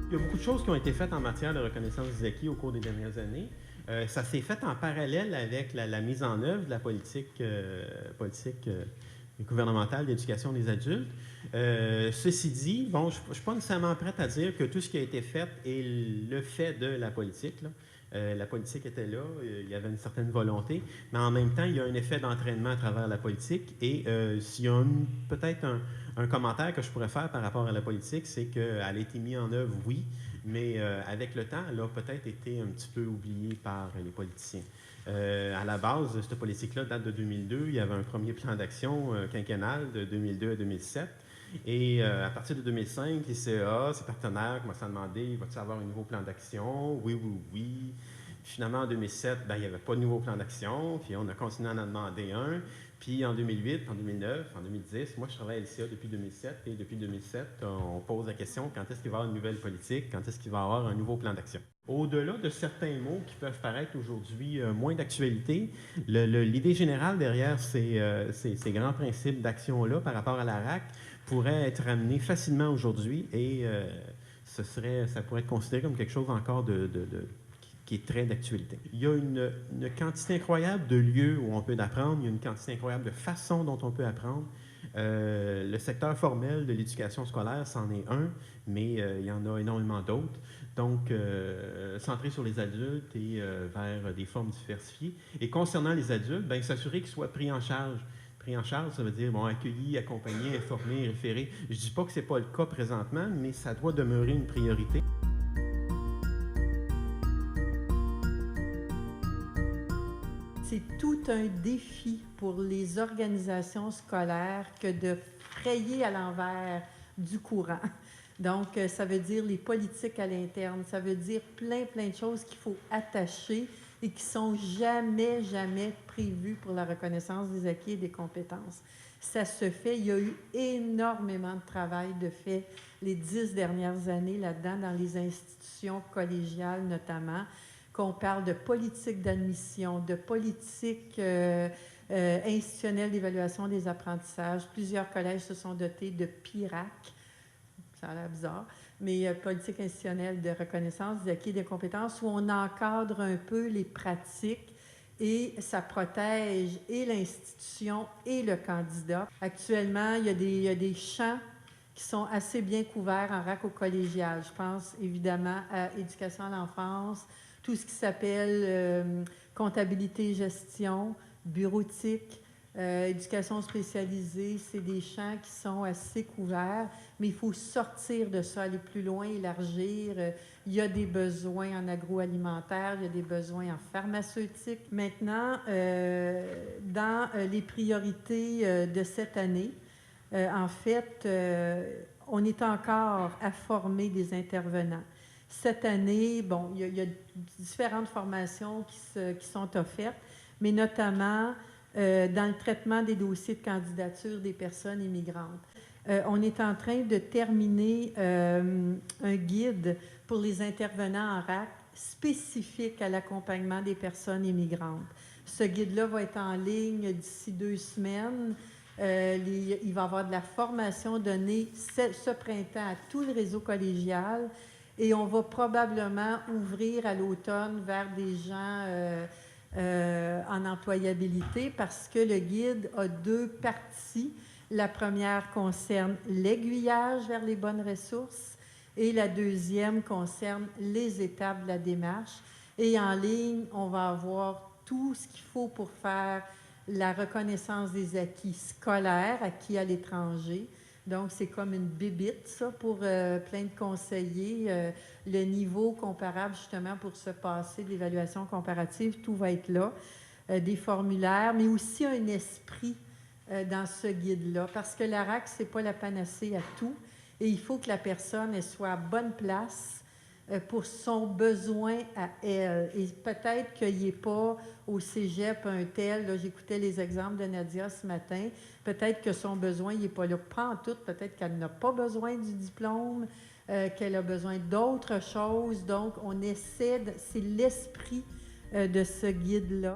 Il y a beaucoup de choses qui ont été faites en matière de reconnaissance des acquis au cours des dernières années. Ça s'est fait en parallèle avec la mise en œuvre de la politique gouvernementale d'éducation des adultes. Ceci dit, bon, je ne suis pas nécessairement prête à dire que tout ce qui a été fait est le fait de la politique, là. La politique était là, il y avait une certaine volonté, mais en même temps, il y a un effet d'entraînement à travers la politique. Et s'il y a peut-être un commentaire que je pourrais faire par rapport à la politique, c'est qu'elle a été mise en œuvre, oui, mais avec le temps, elle a peut-être été un petit peu oubliée par les politiciens. À la base, cette politique-là date de 2002. Il y avait un premier plan d'action quinquennal de 2002 à 2007. Et à partir de 2005, les CEA, ses partenaires, commencent à demander, va-t-il avoir un nouveau plan d'action? Oui, oui, oui. Finalement, en 2007, ben, il n'y avait pas de nouveau plan d'action. Puis on a continué à en demander un. Puis en 2008, en 2009, en 2010, moi je travaille à l'ICA depuis 2007. Et depuis 2007, on pose la question, quand est-ce qu'il va y avoir une nouvelle politique? Quand est-ce qu'il va y avoir un nouveau plan d'action? Au-delà de certains mots qui peuvent paraître aujourd'hui moins d'actualité, l'idée générale derrière ces grands principes d'action-là par rapport à la RAC pourrait être amenée facilement aujourd'hui et ça pourrait être considéré comme quelque chose encore qui est très d'actualité. Il y a une quantité incroyable de lieux où on peut apprendre, il y a une quantité incroyable de façons dont on peut apprendre. Le secteur formel de l'éducation scolaire, c'en est un, mais il y en a énormément d'autres. Donc, centré sur les adultes et vers des formes diversifiées. Et concernant les adultes, bien, s'assurer qu'ils soient pris en charge. Pris en charge, ça veut dire bon, accueillis, accompagnés, informés, référés. Je ne dis pas que ce n'est pas le cas présentement, mais ça doit demeurer une priorité. C'est tout un défi pour les organisations scolaires que de frayer à l'envers du courant. Donc, ça veut dire les politiques à l'interne, ça veut dire plein de choses qu'il faut attacher et qui sont jamais prévues pour la reconnaissance des acquis et des compétences. Ça se fait, il y a eu énormément de travail de fait les 10 dernières années là-dedans, dans les institutions collégiales notamment, qu'on parle de politique d'admission, de politique institutionnelle d'évaluation des apprentissages. Plusieurs collèges se sont dotés de PIRAC, ça a l'air bizarre, mais politique institutionnelle de reconnaissance des acquis et des compétences, où on encadre un peu les pratiques et ça protège et l'institution et le candidat. Actuellement, il y a des champs qui sont assez bien couverts en RAC au collégial. Je pense évidemment à éducation à l'enfance, tout ce qui s'appelle comptabilité et gestion, bureautique, éducation spécialisée, c'est des champs qui sont assez couverts, mais il faut sortir de ça, aller plus loin, élargir. Il y a des besoins en agroalimentaire, il y a des besoins en pharmaceutique. Maintenant, dans les priorités de cette année, en fait, on est encore à former des intervenants. Cette année, bon, il y a différentes formations qui sont offertes, mais notamment dans le traitement des dossiers de candidature des personnes immigrantes. On est en train de terminer un guide pour les intervenants en RAC spécifique à l'accompagnement des personnes immigrantes. Ce guide-là va être en ligne d'ici 2 semaines. Il va y avoir de la formation donnée ce printemps à tout le réseau collégial et on va probablement ouvrir à l'automne vers des gens en employabilité parce que le guide a 2 parties. La première concerne l'aiguillage vers les bonnes ressources et la deuxième concerne les étapes de la démarche. Et en ligne, on va avoir tout ce qu'il faut pour faire la reconnaissance des acquis scolaires, acquis à l'étranger. Donc, c'est comme une bébite, ça, pour plein de conseillers. Le niveau comparable, justement, pour se passer de l'évaluation comparative, tout va être là. Des formulaires, mais aussi un esprit dans ce guide-là. Parce que la RAC, ce n'est pas la panacée à tout. Et il faut que la personne elle soit à bonne place pour son besoin à elle. Et peut-être qu'il n'est pas au cégep un tel, là, j'écoutais les exemples de Nadia ce matin, peut-être que son besoin, il n'est pas là. Pas en tout, peut-être qu'elle n'a pas besoin du diplôme, qu'elle a besoin d'autres choses. Donc, on essaie, c'est l'esprit de ce guide-là.